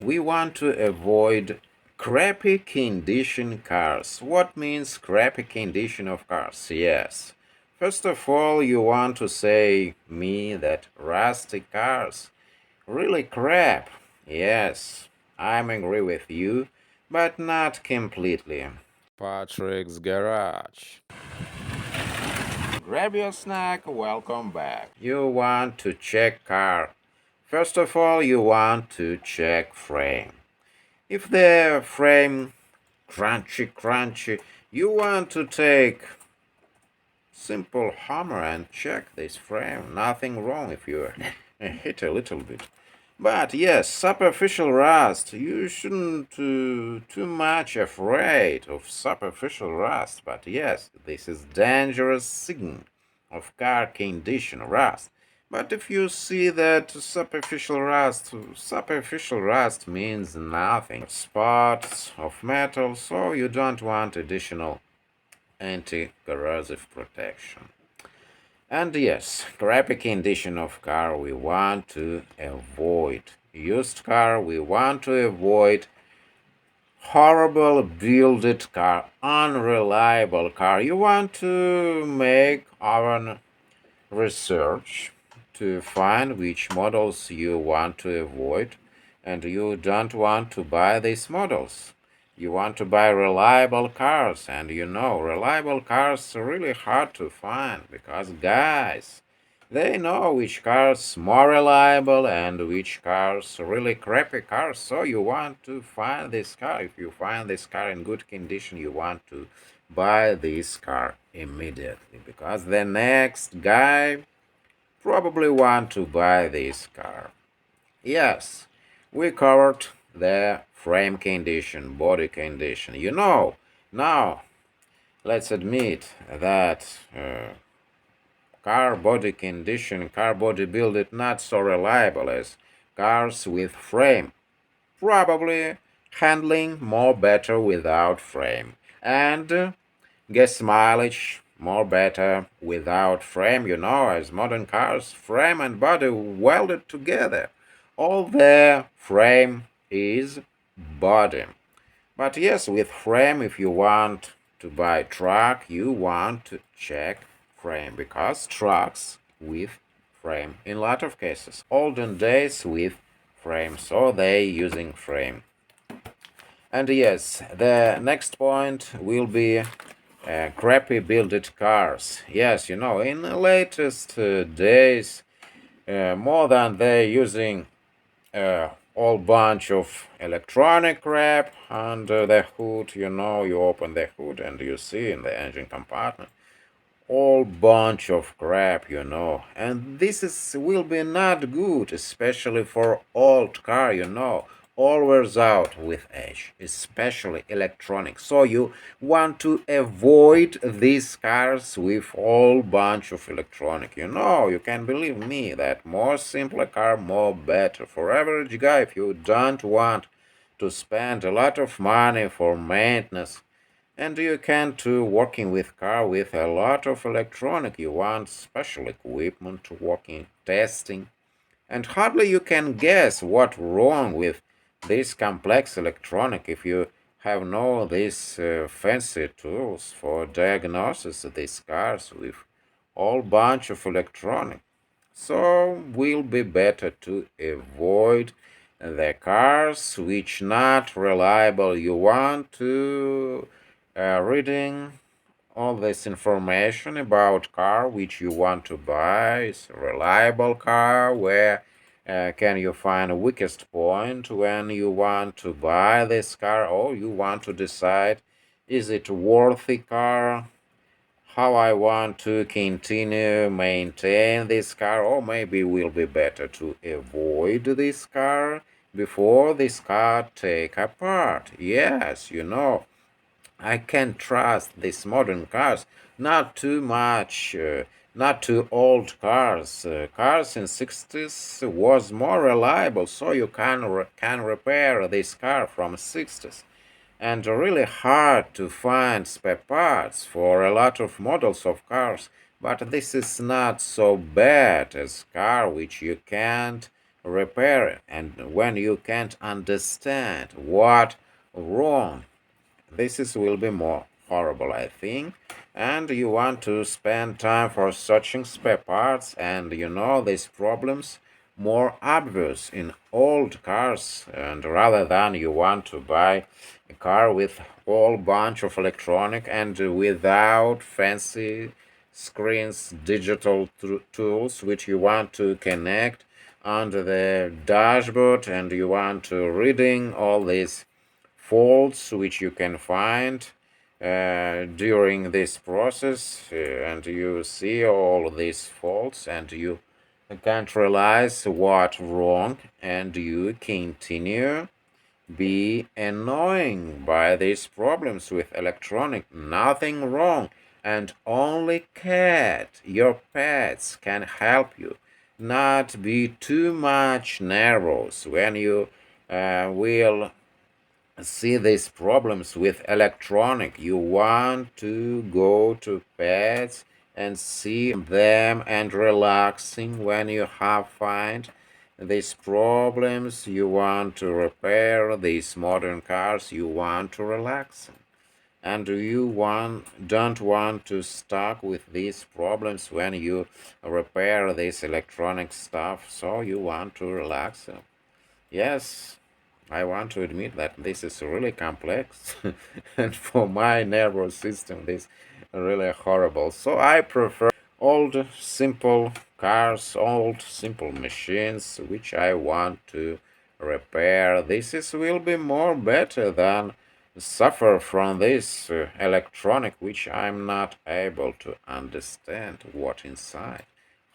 We want to avoid crappy condition cars. What means crappy condition of cars? Yes. First of all, you want to say me that rusty cars really crap. Yes, I'm agree with you, but not completely. Patrick's Garage. Grab your snack, welcome back. You want to check car. First of all, you want to check frame. If the frame crunchy, you want to take simple hammer and check this frame. Nothing wrong if you hit a little bit. But yes, superficial rust. You shouldn't too much afraid of superficial rust. But yes, this is dangerous sign of car condition rust. But if you see that superficial rust means nothing. Spots of metal, so you don't want additional anti-corrosive protection. And yes, crappy condition of car we want to avoid. Used car we want to avoid. Horrible built car, unreliable car. You want to make our research to find which models you want to avoid, and you don't want to buy these models. You want to buy reliable cars, and reliable cars are really hard to find because guys, they know which cars more reliable and which cars really crappy cars. So you want to find this car. If you find this car in good condition, you want to buy this car immediately because the next guy probably want to buy this car. Yes, we covered the frame condition, body condition. Now let's admit that car body condition, car body build it not so reliable as cars with frame. Probably handling more better without frame. And gas mileage more better without frame, as modern cars, frame and body welded together. All their frame is body. But yes, with frame, if you want to buy truck, you want to check frame because trucks with frame in a lot of cases. Olden days with frame, so they using frame. And yes, the next point will be crappy built cars. Yes, in the latest days, more than they using all bunch of electronic crap under the hood. You open the hood and you see in the engine compartment all bunch of crap. And this is will be not good, especially for old car. All wears out with age, especially electronic. So you want to avoid these cars with all bunch of electronic. You can believe me that more simpler car, more better for average guy. If you don't want to spend a lot of money for maintenance, and you can too working with car with a lot of electronic. You want special equipment to working, testing, and hardly you can guess what wrong with this complex electronic if you have no these fancy tools for diagnosis of these cars with all bunch of electronic. So will be better to avoid the cars which not reliable. You want to reading all this information about car which you want to buy. It's a reliable car. Where can you find a weakest point when you want to buy this car, or you want to decide is it worthy car, how I want to continue maintain this car, or maybe will be better to avoid this car before this car take apart. Yes, I can trust these modern cars, not too much, not too old cars. Cars in 60s was more reliable, so you can repair this car from 60s. And really hard to find spare parts for a lot of models of cars, but this is not so bad as car which you can't repair it, and when you can't understand what wrong, will be more horrible, I think. And you want to spend time for searching spare parts, and these problems more obvious in old cars, and rather than you want to buy a car with whole bunch of electronic and without fancy screens, digital tools which you want to connect under the dashboard, and you want to reading all these faults which you can find during this process, and you see all these faults and you can't realize what wrong, and you continue be annoying by these problems with electronic. Nothing wrong, and only your pets can help you. Not be too much nervous when you will see these problems with electronic. You want to go to pets and see them and relaxing. When you have find these problems, you want to repair these modern cars, you want to relax, and don't want to stuck with these problems when you repair this electronic stuff, so you want to relax. Yes, I want to admit that this is really complex, and for my nervous system, this is really horrible. So I prefer old, simple cars, old, simple machines, which I want to repair. Will be more better than suffer from this electronic, which I'm not able to understand what inside,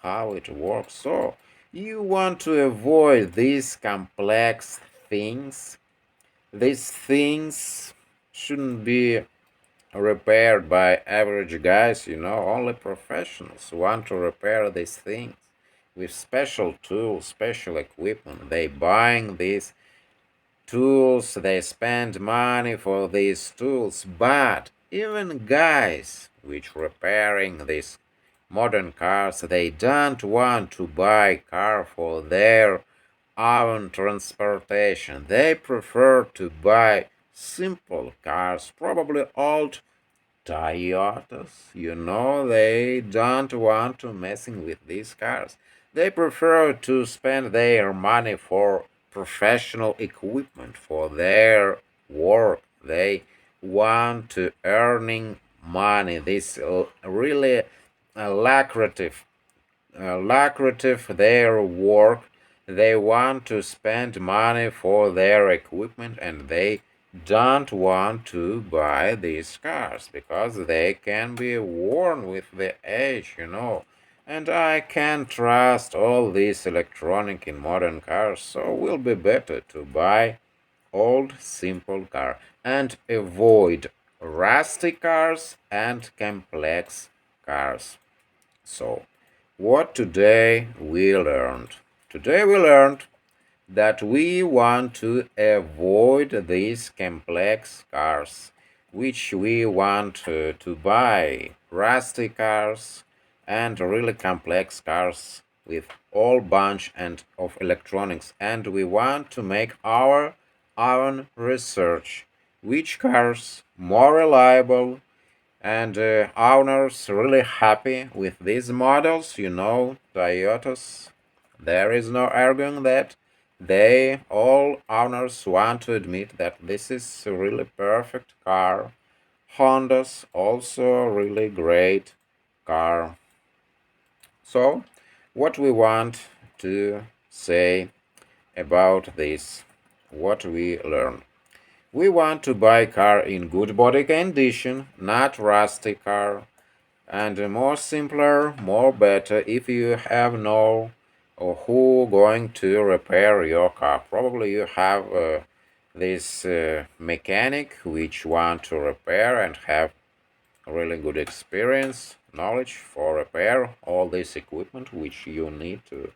how it works. So you want to avoid these complex things. These things shouldn't be repaired by average guys, only professionals want to repair these things with special tools, special equipment. They buying these tools, they spend money for these tools, but even guys which repairing these modern cars, they don't want to buy car for their own transportation. They prefer to buy simple cars, probably old Toyotas. They don't want to messing with these cars. They prefer to spend their money for professional equipment for their work. They want to earning money. This really lucrative their work. They want to spend money for their equipment, and they don't want to buy these cars because they can be worn with the age. And I can't trust all this electronic in modern cars, so it will be better to buy old simple car and avoid rusty cars and complex cars. So, what today we learned? Today we learned that we want to avoid these complex cars, which we want to buy rusty cars and really complex cars with all bunch and of electronics, and we want to make our own research which cars more reliable, and owners really happy with these models. Toyotas, there is no arguing that. They all owners want to admit that this is a really perfect car. Honda's also a really great car. So what we want to say about this, what we learn. We want to buy car in good body condition, not rusty car, and more simpler, more better if you have no or who going to repair your car. Probably you have this mechanic which want to repair and have really good experience, knowledge for repair all this equipment which you need to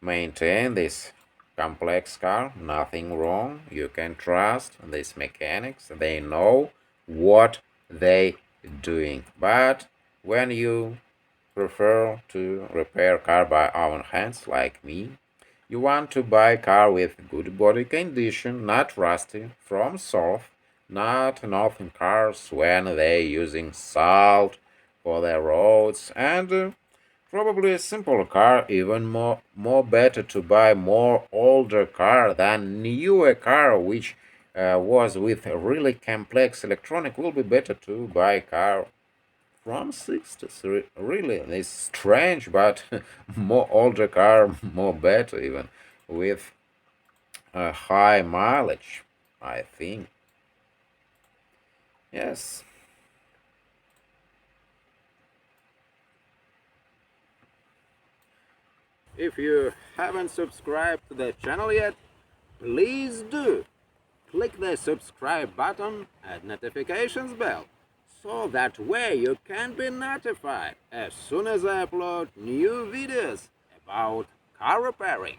maintain this complex car. Nothing wrong. You can trust these mechanics. They know what they doing. But when you prefer to repair car by own hands like me, You want to buy a car with good body condition, not rusty, from South, not northern cars when they're using salt for their roads, and probably a simple car, even more better to buy more older car than newer car, which was with a really complex electronic. Will be better to buy a car from 60s. Really, it's strange, but more older car, more better even with a high mileage, I think. Yes. If you haven't subscribed to the channel yet, please do. Click the subscribe button and notifications bell so that way you can be notified as soon as I upload new videos about car repairing.